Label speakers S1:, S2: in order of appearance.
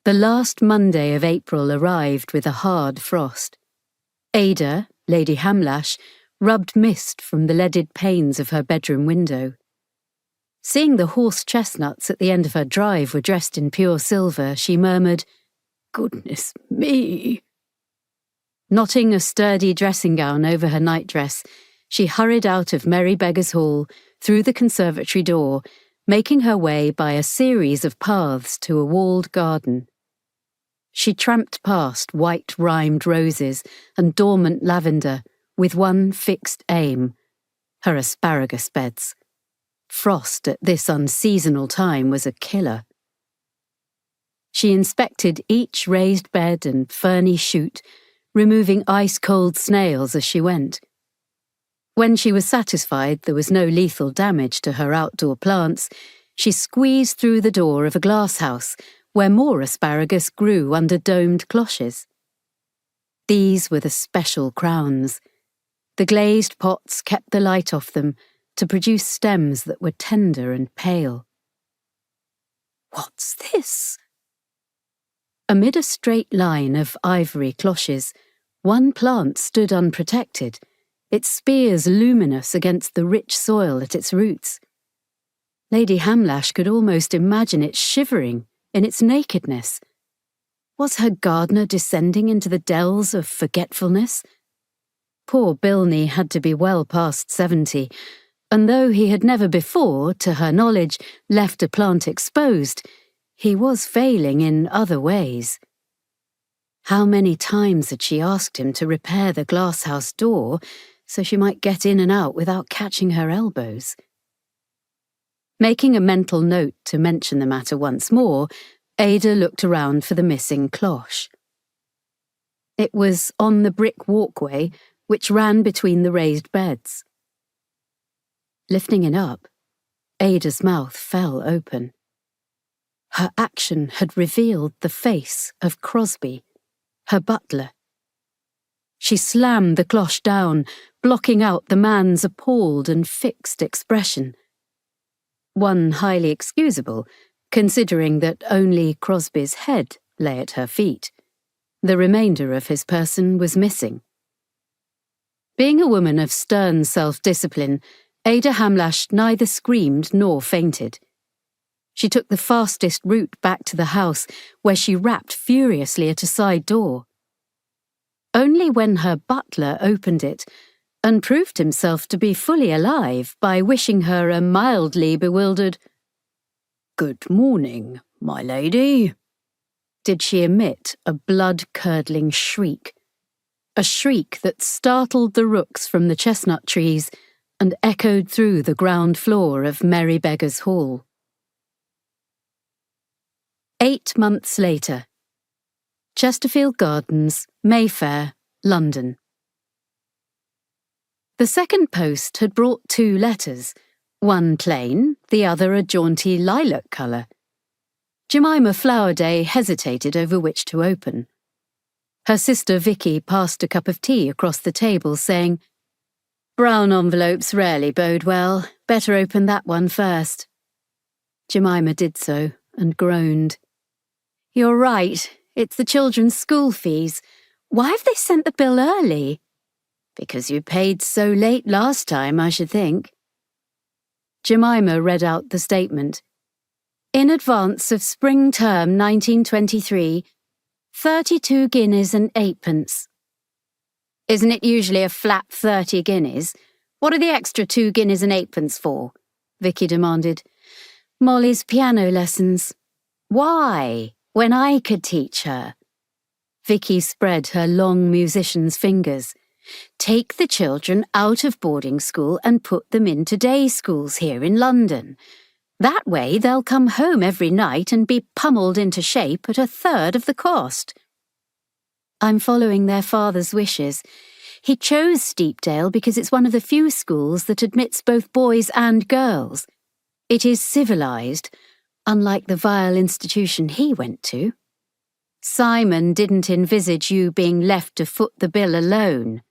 S1: The last Monday of April arrived with a hard frost. Ada, Lady Hamlash, rubbed mist from the leaded panes of her bedroom window. Seeing the horse chestnuts at the end of her drive were dressed in pure silver, she murmured, "Goodness me!" Knotting a sturdy dressing gown over her nightdress, she hurried out of Merry Beggars Hall, through the conservatory door, making her way by a series of paths to a walled garden. She tramped past white-rimed roses and dormant lavender, with one fixed aim: her asparagus beds. Frost at this unseasonal time was a killer. She inspected each raised bed and ferny shoot, removing ice-cold snails as she went. When she was satisfied there was no lethal damage to her outdoor plants, she squeezed through the door of a glasshouse where more asparagus grew under domed cloches. These were the special crowns. The glazed pots kept the light off them to produce stems that were tender and pale. "What's this?" Amid a straight line of ivory cloches, one plant stood unprotected, its spears luminous against the rich soil at its roots. Lady Hamlash could almost imagine it shivering in its nakedness. Was her gardener descending into the dells of forgetfulness? Poor Bilney had to be well past 70, and though he had never before, to her knowledge, left a plant exposed, he was failing in other ways. How many times had she asked him to repair the glasshouse door so she might get in and out without catching her elbows? Making a mental note to mention the matter once more, Ada looked around for the missing cloche. It was on the brick walkway which ran between the raised beds. Lifting it up, Ada's mouth fell open. Her action had revealed the face of Crosby, her butler. She slammed the cloche down, blocking out the man's appalled and fixed expression. One highly excusable, considering that only Crosby's head lay at her feet. The remainder of his person was missing. Being a woman of stern self-discipline, Ada Hamlash neither screamed nor fainted. She took the fastest route back to the house, where she rapped furiously at a side door. Only when her butler opened it, and proved himself to be fully alive by wishing her a mildly bewildered "Good morning, my lady," did she emit a blood-curdling shriek. A shriek that startled the rooks from the chestnut trees and echoed through the ground floor of Merry Beggars Hall. 8 months later. Chesterfield Gardens, Mayfair, London. The second post had brought 2 letters, one plain, the other a jaunty lilac colour. Jemima Flowerday hesitated over which to open. Her sister Vicky passed a cup of tea across the table, saying, "Brown envelopes rarely bode well. Better open that one first." Jemima did so, and groaned. "You're right. It's the children's school fees. Why have they sent the bill early?" "Because you paid so late last time, I should think." Jemima read out the statement. "In advance of spring term 1923, 32 guineas and 8 pence. "Isn't it usually a flat 30 guineas? What are the extra 2 guineas and 8 pence for?" Vicky demanded. "Molly's piano lessons." "Why, when I could teach her?" Vicky spread her long musician's fingers. "Take the children out of boarding school and put them into day schools here in London. That way they'll come home every night and be pummelled into shape at 1/3 of the cost." "I'm following their father's wishes. He chose Steepdale because it's one of the few schools that admits both boys and girls. It is civilised, unlike the vile institution he went to. Simon didn't envisage you being left to foot the bill alone,"